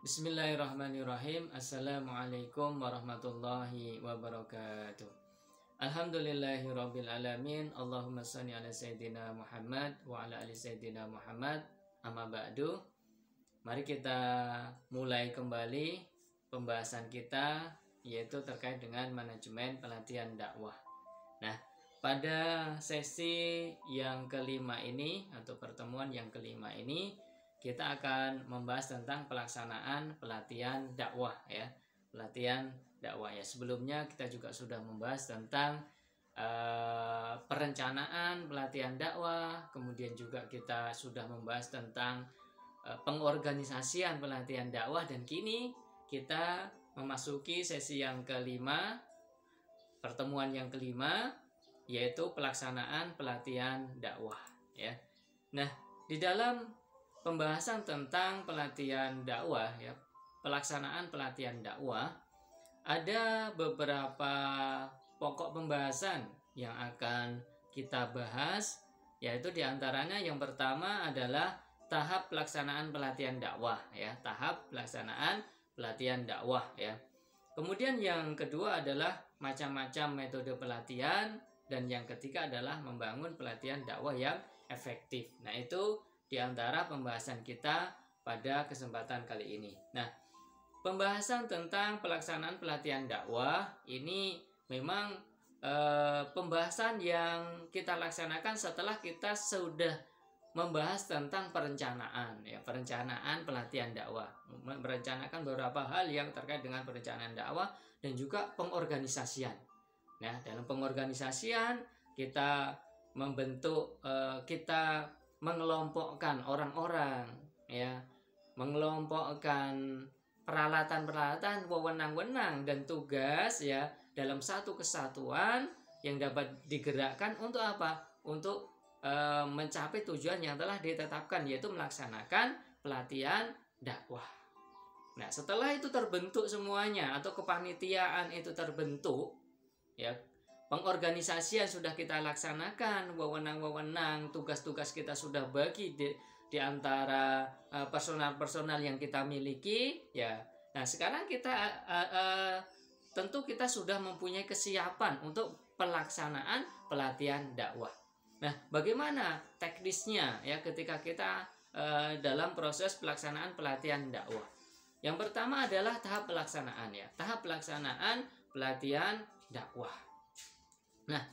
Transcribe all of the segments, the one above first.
Bismillahirrahmanirrahim. Assalamualaikum warahmatullahi wabarakatuh. Alhamdulillahirabbil alamin. Allahumma shalli ala sayyidina Muhammad wa ala ali sayyidina Muhammad. Amma ba'du. Mari kita mulai kembali pembahasan kita, yaitu terkait dengan manajemen pelatihan dakwah. Nah, pada sesi yang kelima ini atau pertemuan yang kelima ini, kita akan membahas tentang pelaksanaan pelatihan dakwah ya. Pelatihan dakwah ya. Sebelumnya kita juga sudah membahas tentang perencanaan pelatihan dakwah, kemudian juga kita sudah membahas tentang pengorganisasian pelatihan dakwah, dan kini kita memasuki sesi yang kelima, pertemuan yang kelima, yaitu pelaksanaan pelatihan dakwah ya. Nah, di dalam pembahasan tentang pelatihan dakwah ya, pelaksanaan pelatihan dakwah, ada beberapa pokok pembahasan yang akan kita bahas, yaitu diantaranya yang pertama adalah tahap pelaksanaan pelatihan dakwah ya, tahap pelaksanaan pelatihan dakwah ya. Kemudian yang kedua adalah macam-macam metode pelatihan, dan yang ketiga adalah membangun pelatihan dakwah yang efektif. Nah, itu di antara pembahasan kita pada kesempatan kali ini. Nah, pembahasan tentang pelaksanaan pelatihan dakwah ini memang pembahasan yang kita laksanakan setelah kita sudah membahas tentang perencanaan ya, perencanaan pelatihan dakwah, merencanakan beberapa hal yang terkait dengan perencanaan dakwah dan juga pengorganisasian. Nah, dalam pengorganisasian kita membentuk, kita mengelompokkan orang-orang ya, mengelompokkan peralatan-peralatan, wewenang-wewenang dan tugas ya dalam satu kesatuan yang dapat digerakkan untuk apa? Untuk mencapai tujuan yang telah ditetapkan, yaitu melaksanakan pelatihan dakwah. Nah, setelah itu terbentuk semuanya atau kepanitiaan itu terbentuk ya, pengorganisasian sudah kita laksanakan, wewenang-wewenang, tugas-tugas kita sudah bagi di antara personal-personal yang kita miliki ya. Nah, sekarang kita tentu kita sudah mempunyai kesiapan untuk pelaksanaan pelatihan dakwah. Nah, bagaimana teknisnya ya ketika kita dalam proses pelaksanaan pelatihan dakwah? Yang pertama adalah tahap pelaksanaan ya, tahap pelaksanaan pelatihan dakwah. Nah,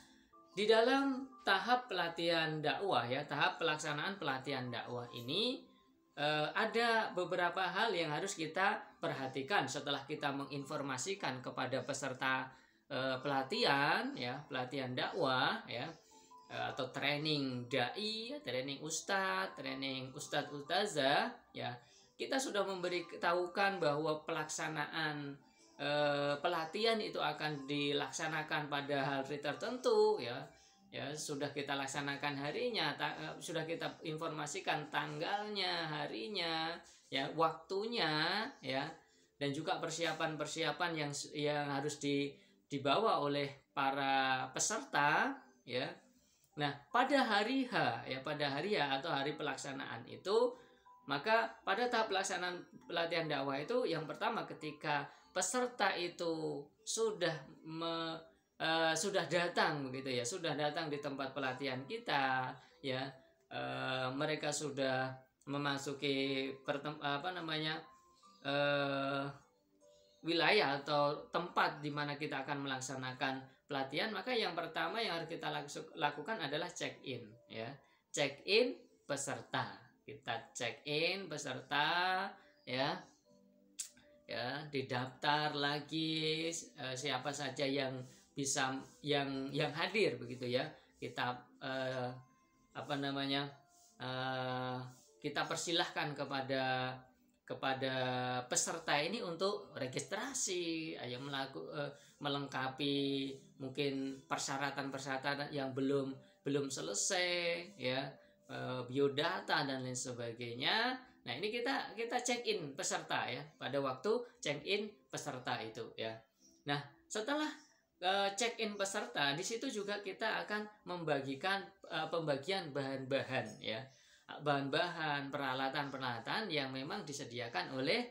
di dalam tahap pelatihan dakwah ya, tahap pelaksanaan pelatihan dakwah ini ada beberapa hal yang harus kita perhatikan setelah kita menginformasikan kepada peserta pelatihan ya, pelatihan dakwah ya, atau training dai, training ustadz, training ustadz ustazah ya. Kita sudah memberitahukan bahwa pelaksanaan pelatihan itu akan dilaksanakan pada hari tertentu ya. Ya, sudah kita laksanakan harinya, sudah kita informasikan tanggalnya, harinya, ya, waktunya, ya, dan juga persiapan-persiapan yang harus dibawa oleh para peserta, ya. Nah, pada hari H, ya, pada hari H atau hari pelaksanaan itu, maka pada tahap pelaksanaan pelatihan dakwah itu yang pertama ketika peserta itu sudah datang begitu ya, sudah datang di tempat pelatihan kita ya, mereka sudah memasuki wilayah atau tempat di mana kita akan melaksanakan pelatihan, maka yang pertama yang harus kita lakukan adalah check-in ya, check-in peserta. Kita check-in peserta ya, ya, didaftar lagi siapa saja yang bisa yang hadir begitu ya. Kita kita persilahkan kepada peserta ini untuk registrasi, melengkapi mungkin persyaratan-persyaratan yang belum selesai ya, biodata dan lain sebagainya. Nah, ini kita check-in peserta ya, pada waktu check-in peserta itu ya. Nah, setelah check-in peserta, di situ juga kita akan membagikan pembagian bahan-bahan ya, bahan-bahan peralatan-peralatan yang memang disediakan oleh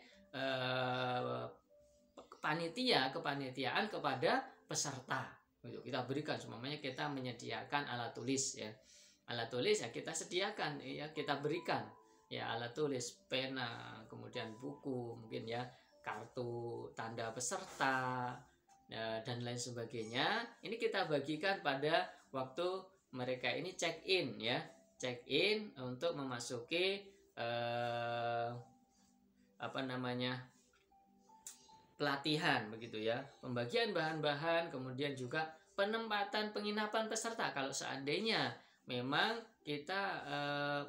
kepanitiaan kepada peserta. Kita berikan, semuanya kita menyediakan alat tulis ya. Alat tulis ya kita sediakan ya, kita berikan ya, alat tulis, pena, kemudian buku, mungkin ya kartu tanda peserta dan lain sebagainya. Ini kita bagikan pada waktu mereka ini check in ya, check in untuk memasuki pelatihan begitu ya, pembagian bahan-bahan, kemudian juga penempatan penginapan peserta. Kalau seandainya memang kita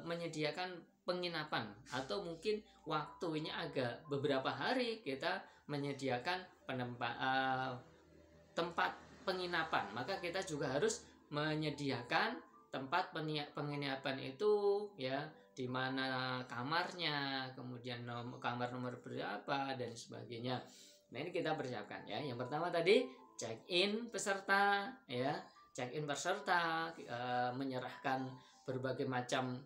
menyediakan penginapan atau mungkin waktunya agak beberapa hari kita menyediakan tempat penginapan, maka kita juga harus menyediakan tempat penginapan itu ya, di mana kamarnya, kemudian kamar nomor berapa dan sebagainya. Nah, ini kita persiapkan ya. Yang pertama tadi check in peserta ya, check in peserta, menyerahkan berbagai macam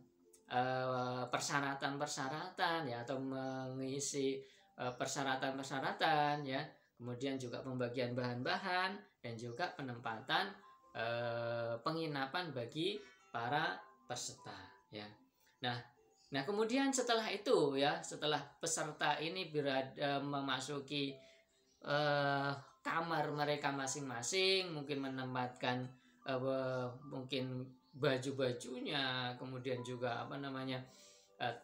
persyaratan ya, atau mengisi persyaratan ya, kemudian juga pembagian bahan-bahan dan juga penempatan penginapan bagi para peserta ya. Nah kemudian setelah itu ya, setelah peserta ini memasuki kamar mereka masing-masing, mungkin menempatkan mungkin baju-bajunya, kemudian juga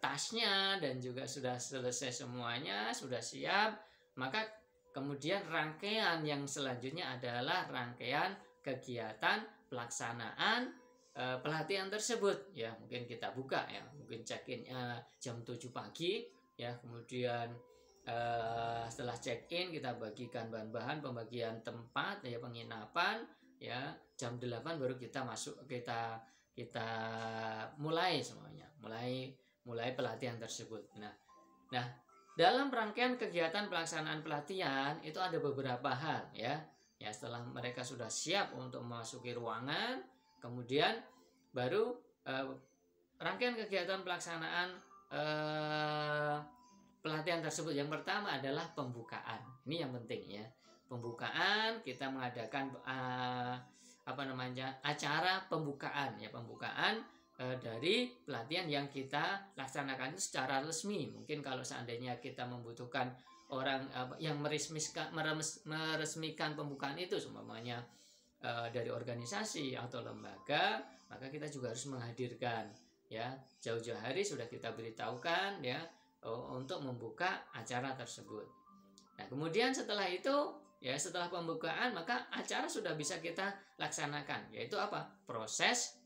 tasnya, dan juga sudah selesai semuanya, sudah siap, maka kemudian rangkaian yang selanjutnya adalah rangkaian kegiatan pelaksanaan pelatihan tersebut ya. Mungkin kita buka ya, mungkin check-in jam 7 pagi ya, kemudian setelah check-in kita bagikan bahan-bahan, pembagian tempat ya, penginapan ya, jam 8 baru kita masuk, kita mulai semuanya, mulai pelatihan tersebut. Nah dalam rangkaian kegiatan pelaksanaan pelatihan itu ada beberapa hal ya. Setelah mereka sudah siap untuk memasuki ruangan, kemudian baru rangkaian kegiatan pelaksanaan pelatihan tersebut. Yang pertama adalah pembukaan. Ini yang penting ya. Pembukaan, kita mengadakan acara pembukaan ya, pembukaan dari pelatihan yang kita laksanakan itu secara resmi. Mungkin kalau seandainya kita membutuhkan orang yang meresmikan pembukaan itu, semuanya dari organisasi atau lembaga, maka kita juga harus menghadirkan ya, jauh-jauh hari sudah kita beritahukan ya, untuk membuka acara tersebut. Nah kemudian setelah itu ya, setelah pembukaan, maka acara sudah bisa kita laksanakan, yaitu apa? Proses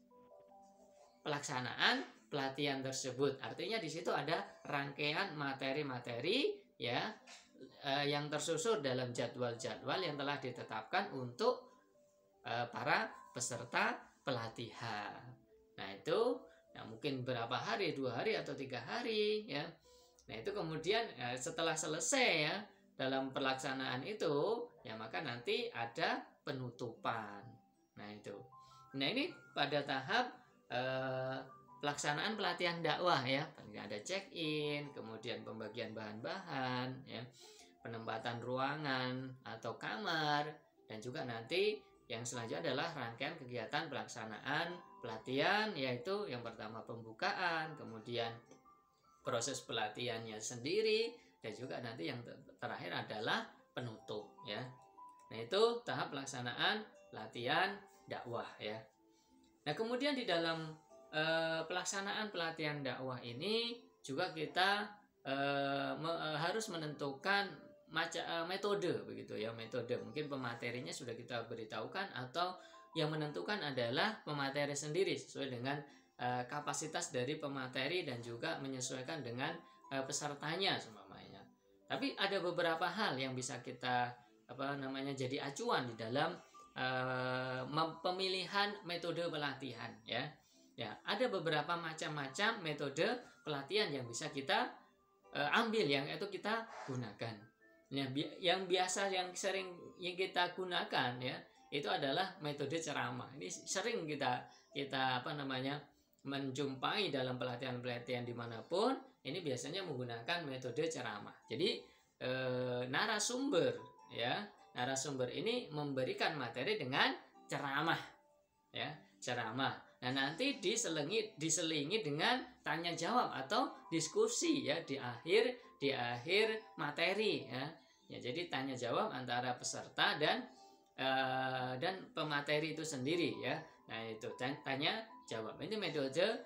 pelaksanaan pelatihan tersebut. Artinya di situ ada rangkaian materi-materi ya, yang tersusun dalam jadwal-jadwal yang telah ditetapkan untuk para peserta pelatihan. Nah itu mungkin berapa hari, 2 hari atau 3 hari ya. Nah itu kemudian setelah selesai ya dalam pelaksanaan itu ya, maka nanti ada penutupan. Nah ini pada tahap pelaksanaan pelatihan dakwah ya. Ada check-in, kemudian pembagian bahan-bahan ya, penempatan ruangan atau kamar, dan juga nanti yang selanjutnya adalah rangkaian kegiatan pelaksanaan pelatihan, yaitu yang pertama pembukaan, kemudian proses pelatihannya sendiri, dan juga nanti yang terakhir adalah penutup ya. Nah itu tahap pelaksanaan pelatihan dakwah ya. Nah kemudian di dalam pelaksanaan pelatihan dakwah ini juga kita harus menentukan metode begitu ya, metode. Mungkin pematerinya sudah kita beritahukan, atau yang menentukan adalah pemateri sendiri sesuai dengan kapasitas dari pemateri dan juga menyesuaikan dengan pesertanya semuanya. Tapi ada beberapa hal yang bisa kita jadi acuan di dalam pemilihan metode pelatihan ya. Ada beberapa macam-macam metode pelatihan yang bisa kita ambil, yang itu kita gunakan. Yang biasa, yang sering yang kita gunakan ya, itu adalah metode ceramah. Ini sering kita menjumpai dalam pelatihan-pelatihan dimanapun ini biasanya menggunakan metode ceramah. Jadi narasumber ini memberikan materi dengan ceramah, ya, ceramah. Nah, nanti diselingi dengan tanya jawab atau diskusi, ya, di akhir materi, ya. Ya, jadi tanya jawab antara peserta dan pemateri itu sendiri, ya. Nah, itu tanya jawab. Ini metode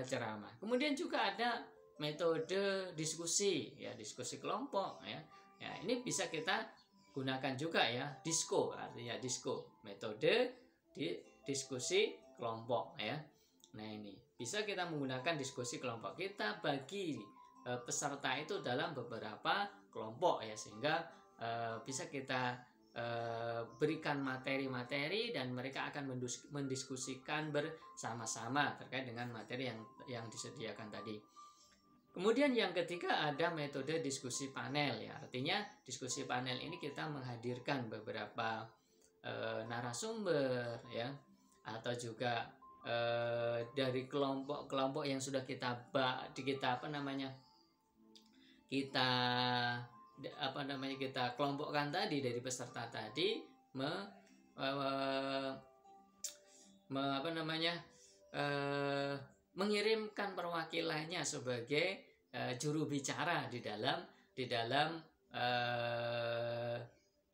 ceramah. Kemudian juga ada metode diskusi, ya, diskusi kelompok, ya. Ya, ini bisa kita gunakan juga, ya, disko, artinya disko, metode diskusi kelompok, ya. Nah, ini bisa kita menggunakan diskusi kelompok. Kita bagi peserta itu dalam beberapa kelompok, ya, sehingga bisa kita berikan materi-materi dan mereka akan mendiskusikan bersama-sama terkait dengan materi yang disediakan tadi. Kemudian yang ketiga ada metode diskusi panel, ya. Artinya diskusi panel ini kita menghadirkan beberapa narasumber, ya, atau juga dari kelompok-kelompok yang sudah kita kelompokkan tadi dari peserta tadi, mengirimkan perwakilannya sebagai juru bicara di dalam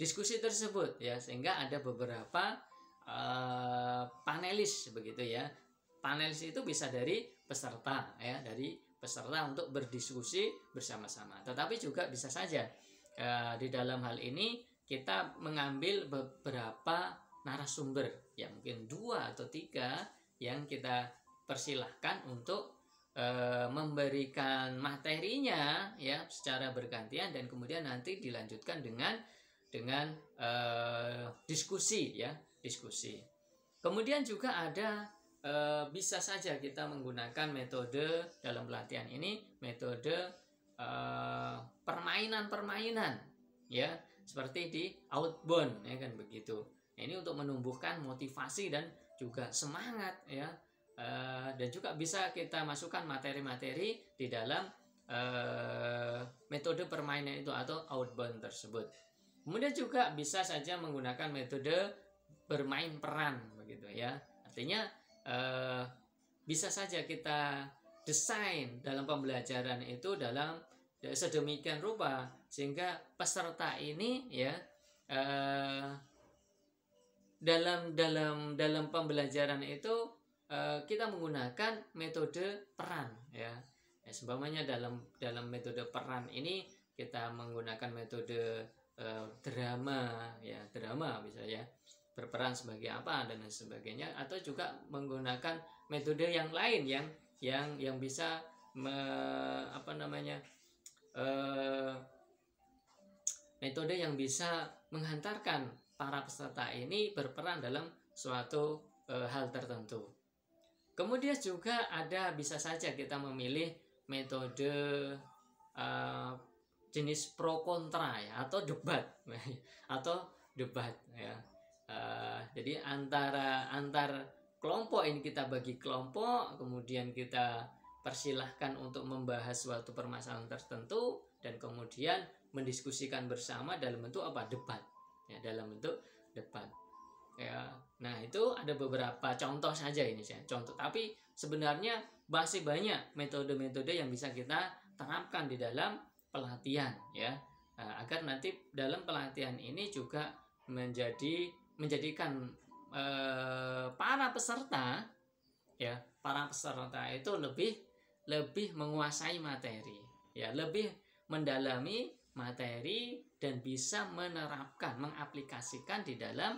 diskusi tersebut, ya, sehingga ada beberapa panelis, begitu, ya. Panelis itu bisa dari peserta, ya, dari peserta untuk berdiskusi bersama-sama. Tetapi juga bisa saja di dalam hal ini kita mengambil beberapa narasumber, ya, mungkin 2 atau 3 yang kita persilahkan untuk memberikan materinya, ya, secara bergantian, dan kemudian nanti dilanjutkan dengan diskusi, ya, diskusi. Kemudian juga ada bisa saja kita menggunakan metode dalam pelatihan ini, metode permainan-permainan, ya, seperti di outbound, ya, kan begitu. Ini untuk menumbuhkan motivasi dan juga semangat, ya, dan juga bisa kita masukkan materi-materi di dalam metode permainan itu atau outbound tersebut. Kemudian juga bisa saja menggunakan metode bermain peran, begitu, ya. Artinya bisa saja kita desain dalam pembelajaran itu dalam sedemikian rupa sehingga peserta ini, ya, dalam pembelajaran itu kita menggunakan metode peran, ya. Seumpamanya dalam metode peran ini kita menggunakan metode drama, ya, drama bisa, ya, berperan sebagai apa dan lain sebagainya, atau juga menggunakan metode yang lain yang bisa metode yang bisa menghantarkan para peserta ini berperan dalam suatu hal tertentu. Kemudian juga bisa saja kita memilih metode jenis pro kontra, ya, atau debat ya. Jadi antar kelompok ini kita bagi kelompok, kemudian kita persilahkan untuk membahas suatu permasalahan tertentu dan kemudian mendiskusikan bersama dalam bentuk apa? Debat, ya, dalam bentuk debat, ya. Nah, itu ada beberapa contoh saja ini, ya, contoh, tapi sebenarnya masih banyak metode-metode yang bisa kita terapkan di dalam pelatihan, ya, agar nanti dalam pelatihan ini juga menjadikan para peserta, ya, para peserta itu lebih menguasai materi, ya, lebih mendalami materi dan bisa menerapkan, mengaplikasikan di dalam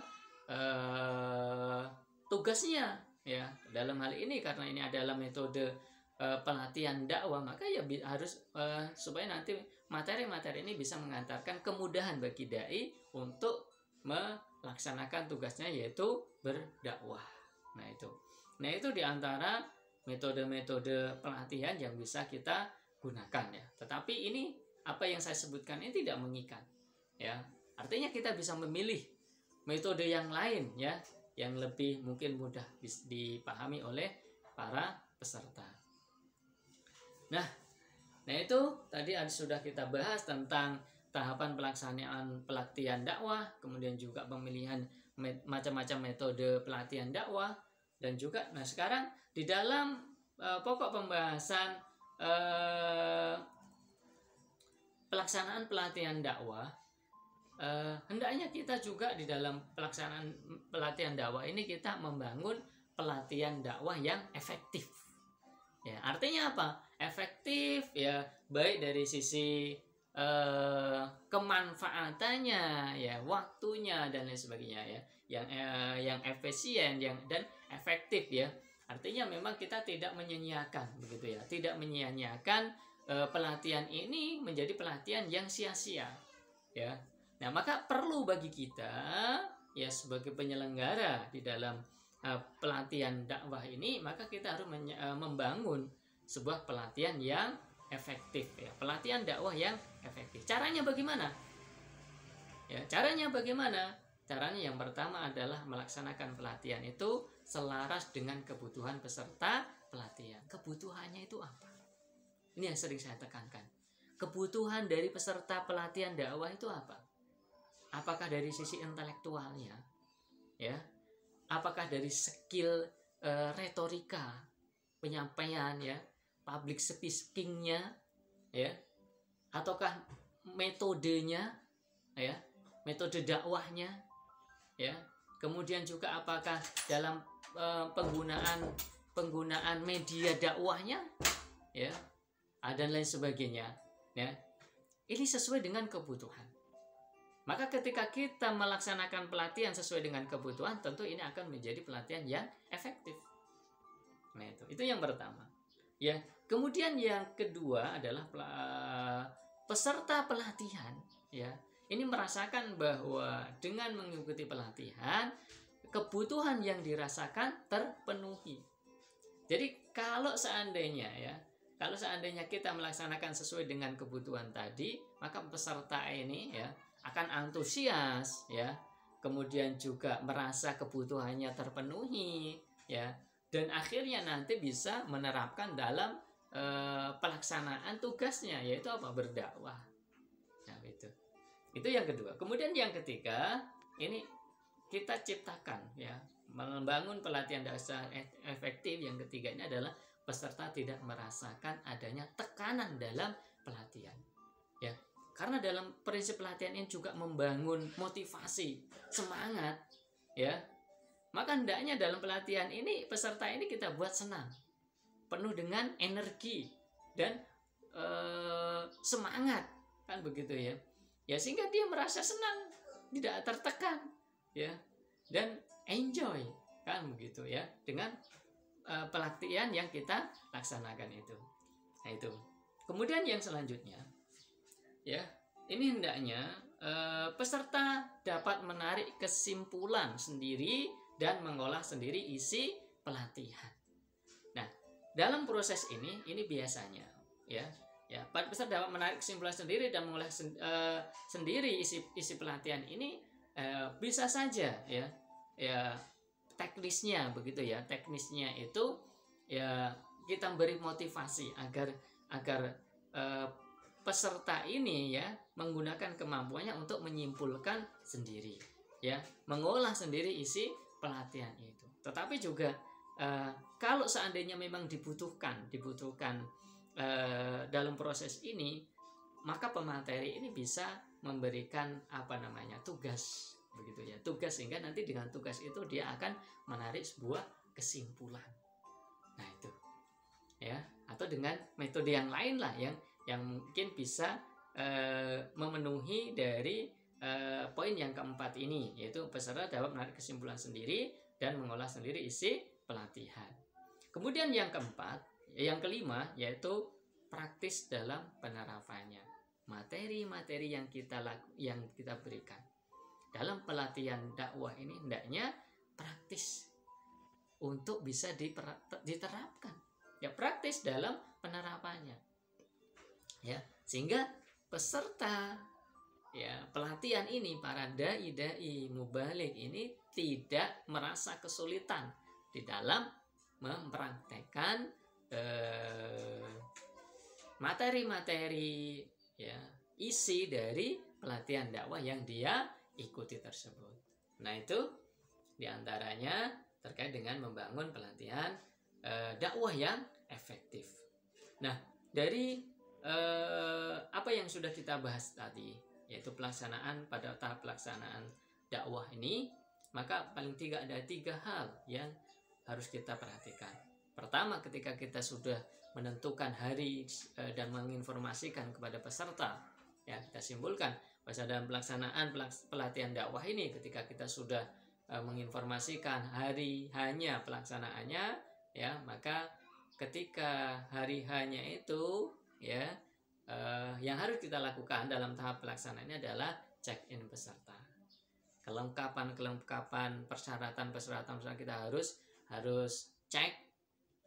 tugasnya, ya. Dalam hal ini karena ini adalah metode pelatihan dakwah, maka ya harus supaya nanti materi-materi ini bisa mengantarkan kemudahan bagi dai untuk melaksanakan tugasnya, yaitu berdakwah. Nah, itu diantara metode-metode pelatihan yang bisa kita gunakan, ya. Tetapi ini apa yang saya sebutkan ini tidak mengikat, ya. Artinya kita bisa memilih metode yang lain, ya, yang lebih mungkin mudah dipahami oleh para peserta. Nah, Nah, itu tadi sudah kita bahas tentang tahapan pelaksanaan pelatihan dakwah, kemudian juga pemilihan macam-macam metode pelatihan dakwah, dan juga nah sekarang di dalam pokok pembahasan pelaksanaan pelatihan dakwah, hendaknya kita juga di dalam pelaksanaan pelatihan dakwah ini kita membangun pelatihan dakwah yang efektif. Ya, artinya apa? Efektif ya, baik dari sisi kemanfaatannya, ya, waktunya dan lain sebagainya ya, yang efisien, dan efektif ya. Artinya memang kita tidak menyia-nyiakan begitu ya, tidak menyia-nyiakan pelatihan ini menjadi pelatihan yang sia-sia ya. Nah, maka perlu bagi kita ya sebagai penyelenggara di dalam pelatihan dakwah ini, maka kita harus membangun sebuah pelatihan yang efektif ya, pelatihan dakwah yang efektif. Caranya bagaimana? Ya, caranya bagaimana? Caranya yang pertama adalah melaksanakan pelatihan itu selaras dengan kebutuhan peserta pelatihan. Kebutuhannya itu apa? Ini yang sering saya tekankan. Kebutuhan dari peserta pelatihan dakwah itu apa? Apakah dari sisi intelektualnya? Ya. Apakah dari skill retorika, penyampaian ya, public speaking-nya ya, ataukah metodenya ya, metode dakwahnya ya, kemudian juga apakah dalam penggunaan media dakwahnya ya, dan lain sebagainya ya. Ini sesuai dengan kebutuhan. Maka ketika kita melaksanakan pelatihan sesuai dengan kebutuhan, tentu ini akan menjadi pelatihan yang efektif. Nah, itu yang pertama. Ya, kemudian yang kedua adalah peserta pelatihan ya. Ini merasakan bahwa dengan mengikuti pelatihan, kebutuhan yang dirasakan terpenuhi. Jadi kalau seandainya kita melaksanakan sesuai dengan kebutuhan tadi, maka peserta ini ya akan antusias ya, kemudian juga merasa kebutuhannya terpenuhi ya, dan akhirnya nanti bisa menerapkan dalam pelaksanaan tugasnya, yaitu apa? Berdakwah. Nah, itu yang kedua. Kemudian yang ketiga, ini kita ciptakan ya, membangun pelatihan dasar efektif. Yang ketiga ini adalah peserta tidak merasakan adanya tekanan dalam pelatihan ya. Karena dalam prinsip pelatihan ini juga membangun motivasi, semangat ya. Maka hendaknya dalam pelatihan ini peserta ini kita buat senang, penuh dengan energi dan semangat, kan begitu ya. Ya, sehingga dia merasa senang, tidak tertekan ya, dan enjoy, kan begitu ya, dengan pelatihan yang kita laksanakan itu. Nah, itu. Kemudian yang selanjutnya ya, ini hendaknya peserta dapat menarik kesimpulan sendiri dan mengolah sendiri isi pelatihan. Nah, dalam proses ini biasanya ya peserta dapat menarik kesimpulan sendiri dan mengolah sendiri isi pelatihan ini, bisa saja ya teknisnya begitu ya. Teknisnya itu ya kita beri motivasi agar peserta ini ya menggunakan kemampuannya untuk menyimpulkan sendiri ya, mengolah sendiri isi pelatihan itu. Tetapi juga kalau seandainya memang dibutuhkan dalam proses ini, maka pemateri ini bisa memberikan tugas begitu ya, tugas, sehingga nanti dengan tugas itu dia akan menarik sebuah kesimpulan. Nah, itu ya, atau dengan metode yang lain lah yang mungkin bisa memenuhi dari poin yang keempat ini, yaitu peserta dapat menarik kesimpulan sendiri dan mengolah sendiri isi pelatihan. Kemudian yang kelima yaitu praktis dalam penerapannya. Materi-materi yang kita berikan dalam pelatihan dakwah ini hendaknya praktis untuk bisa diterapkan. Ya, praktis dalam penerapannya. Ya, sehingga peserta ya pelatihan ini, para dai mubalik ini tidak merasa kesulitan di dalam mempraktekkan materi-materi, ya, isi dari pelatihan dakwah yang dia ikuti tersebut. Nah, itu diantaranya terkait dengan membangun pelatihan dakwah yang efektif. Nah, dari apa yang sudah kita bahas tadi, yaitu pelaksanaan pada tahap pelaksanaan dakwah ini, maka paling tidak ada 3 hal yang harus kita perhatikan. Pertama, ketika kita sudah menentukan hari dan menginformasikan kepada peserta, ya, kita simpulkan bahwa dalam pelaksanaan pelatihan dakwah ini, ketika kita sudah menginformasikan hari hanya pelaksanaannya, ya, maka ketika hari hanya itu, ya, yang harus kita lakukan dalam tahap pelaksanaannya adalah check-in peserta. Kelengkapan persyaratan kita harus cek,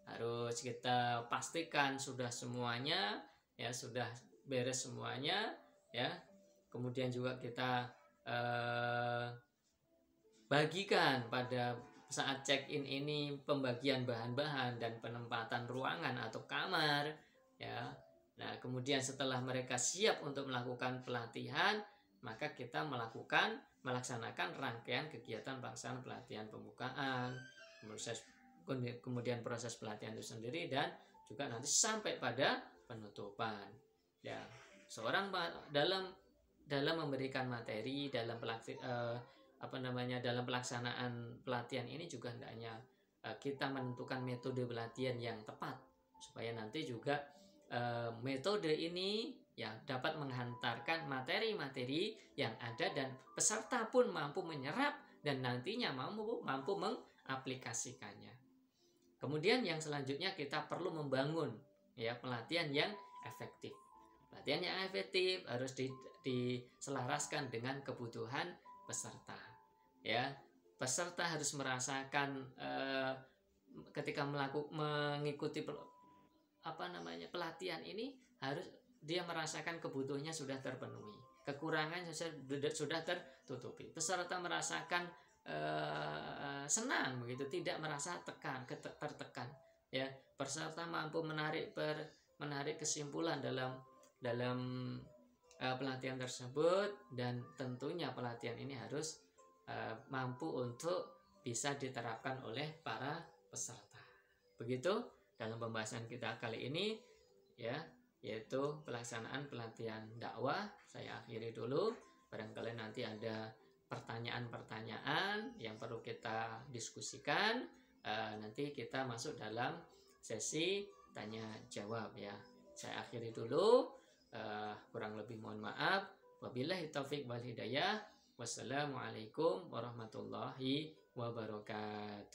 harus kita pastikan sudah semuanya, ya, sudah beres semuanya, ya. Kemudian juga kita bagikan pada saat check-in ini pembagian bahan-bahan dan penempatan ruangan atau kamar, ya. Nah, kemudian setelah mereka siap untuk melakukan pelatihan, maka kita melaksanakan rangkaian kegiatan pelaksanaan pelatihan pembukaan, kemudian proses pelatihan itu sendiri, dan juga nanti sampai pada penutupan. Ya, seorang dalam memberikan materi dalam dalam pelaksanaan pelatihan ini juga hendaknya kita menentukan metode pelatihan yang tepat, supaya nanti juga metode ini yang dapat menghantarkan materi-materi yang ada dan peserta pun mampu menyerap dan nantinya mampu mengaplikasikannya. Kemudian yang selanjutnya kita perlu membangun, ya, pelatihan yang efektif. Pelatihan yang efektif harus diselaraskan dengan kebutuhan peserta. Ya, peserta harus merasakan ketika mengikuti pelatihan ini, harus dia merasakan kebutuhannya sudah terpenuhi, kekurangan sudah tertutupi. Peserta merasakan senang begitu, tidak merasa tertekan. Ya, peserta mampu menarik kesimpulan dalam pelatihan tersebut, dan tentunya pelatihan ini harus mampu untuk bisa diterapkan oleh para peserta. Begitu dalam pembahasan kita kali ini, ya, yaitu pelaksanaan pelatihan dakwah. Saya akhiri dulu. Barangkali nanti ada pertanyaan-pertanyaan yang perlu kita diskusikan, nanti kita masuk dalam sesi tanya jawab, ya. Saya akhiri dulu. Kurang lebih mohon maaf. Wabillahi taufik wal hidayah. Wassalamualaikum warahmatullahi wabarakatuh.